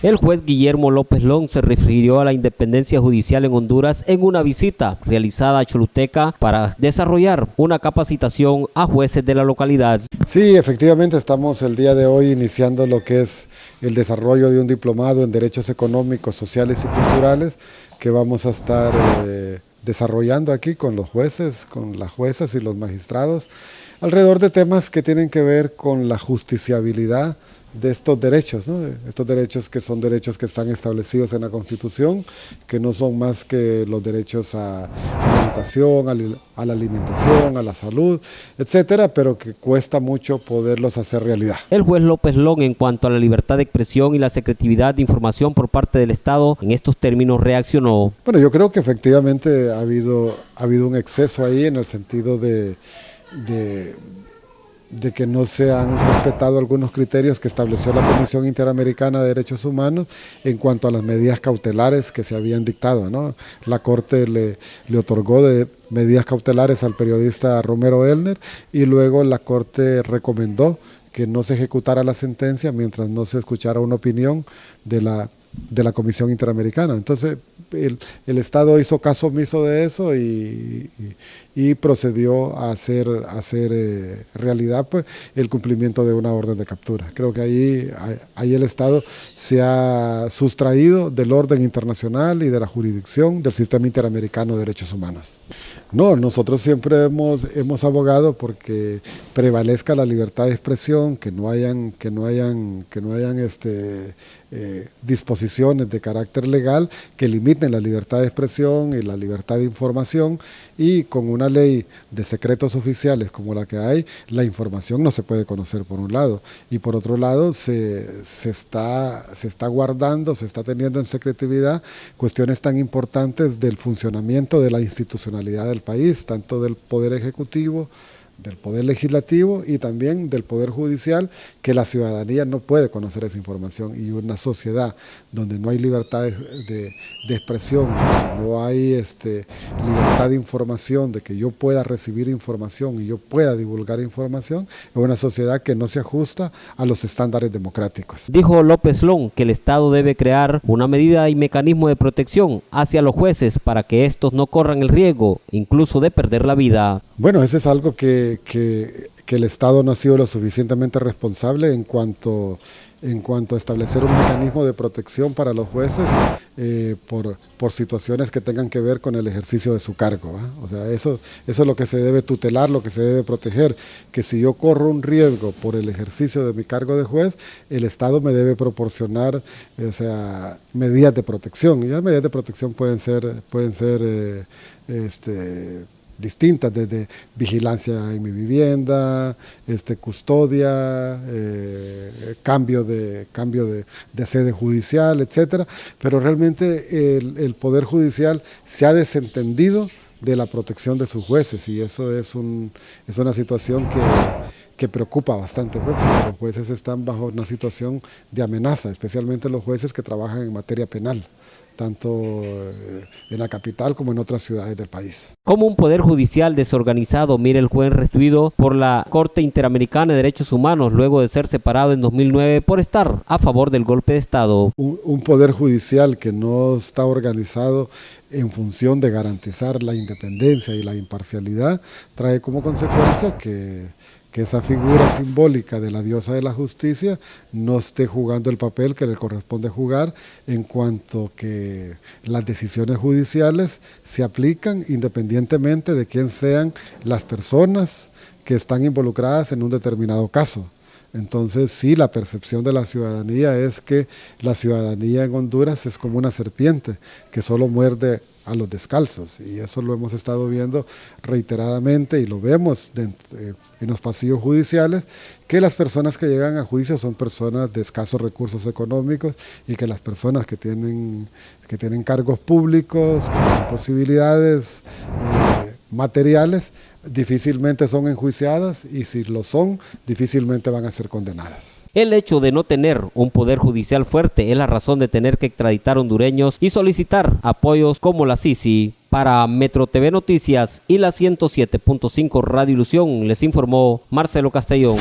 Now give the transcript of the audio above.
El juez Guillermo López Long se refirió a la independencia judicial en Honduras en una visita realizada a Choluteca para desarrollar una capacitación a jueces de la localidad. Sí, efectivamente estamos el día de hoy iniciando lo que es el desarrollo de un diplomado en Derechos Económicos, Sociales y Culturales que vamos a estar desarrollando aquí con los jueces, con las juezas y los magistrados, alrededor de temas que tienen que ver con la justiciabilidad de estos derechos, ¿no? Estos derechos que son derechos que están establecidos en la Constitución, que no son más que los derechos a la educación, a la alimentación, a la salud, etcétera, pero que cuesta mucho poderlos hacer realidad. El juez López Long, en cuanto a la libertad de expresión y la secretividad de información por parte del Estado, en estos términos reaccionó. Bueno, yo creo que efectivamente ha habido un exceso ahí en el sentido de que no se han respetado algunos criterios que estableció la Comisión Interamericana de Derechos Humanos en cuanto a las medidas cautelares que se habían dictado, ¿no? La Corte le otorgó medidas cautelares al periodista Romero Elner y luego la Corte recomendó que no se ejecutara la sentencia mientras no se escuchara una opinión de la Comisión Interamericana. Entonces el Estado hizo caso omiso de eso y procedió a hacer realidad pues, el cumplimiento de una orden de captura. Creo que ahí el Estado se ha sustraído del orden internacional y de la jurisdicción del Sistema Interamericano de Derechos Humanos. No, nosotros siempre hemos abogado porque prevalezca la libertad de expresión, que no hayan disposiciones de carácter legal que limiten la libertad de expresión y la libertad de información, y con una ley de secretos oficiales como la que hay, la información no se puede conocer por un lado, y por otro lado se está guardando, se está teniendo en secretividad cuestiones tan importantes del funcionamiento de la institucionalidad del país, tanto del Poder Ejecutivo, del Poder Legislativo y también del Poder Judicial, que la ciudadanía no puede conocer esa información, y una sociedad donde no hay libertad de expresión, donde no hay libertad de información, de que yo pueda recibir información y yo pueda divulgar información, es una sociedad que no se ajusta a los estándares democráticos. Dijo López Long que el Estado debe crear una medida y mecanismo de protección hacia los jueces para que estos no corran el riesgo, incluso de perder la vida. Bueno, eso es algo que el Estado no ha sido lo suficientemente responsable en cuanto a establecer un mecanismo de protección para los jueces por situaciones que tengan que ver con el ejercicio de su cargo, ¿eh? O sea, eso es lo que se debe tutelar, lo que se debe proteger, que si yo corro un riesgo por el ejercicio de mi cargo de juez, el Estado me debe proporcionar medidas de protección, y las medidas de protección pueden ser distintas, desde vigilancia en mi vivienda, custodia, cambio de sede judicial, etcétera. Pero realmente el Poder Judicial se ha desentendido de la protección de sus jueces, y eso es una situación que preocupa bastante, porque los jueces están bajo una situación de amenaza, especialmente los jueces que trabajan en materia penal, tanto en la capital como en otras ciudades del país. Como un poder judicial desorganizado, mira el juez restituido por la Corte Interamericana de Derechos Humanos luego de ser separado en 2009 por estar a favor del golpe de Estado. Un poder judicial que no está organizado en función de garantizar la independencia y la imparcialidad trae como consecuencia que esa figura simbólica de la diosa de la justicia no esté jugando el papel que le corresponde jugar, en cuanto que las decisiones judiciales se aplican independientemente de quién sean las personas que están involucradas en un determinado caso. Entonces sí, la percepción de la ciudadanía es que la ciudadanía en Honduras es como una serpiente que solo muerde a los descalzos, y eso lo hemos estado viendo reiteradamente y lo vemos en los pasillos judiciales, que las personas que llegan a juicio son personas de escasos recursos económicos, y que las personas que tienen cargos públicos, que tienen posibilidades materiales, difícilmente son enjuiciadas, y si lo son, difícilmente van a ser condenadas. El hecho de no tener un poder judicial fuerte es la razón de tener que extraditar hondureños y solicitar apoyos como la CICI. Para Metro TV Noticias y la 107.5 Radio Ilusión, les informó Marcelo Castellón.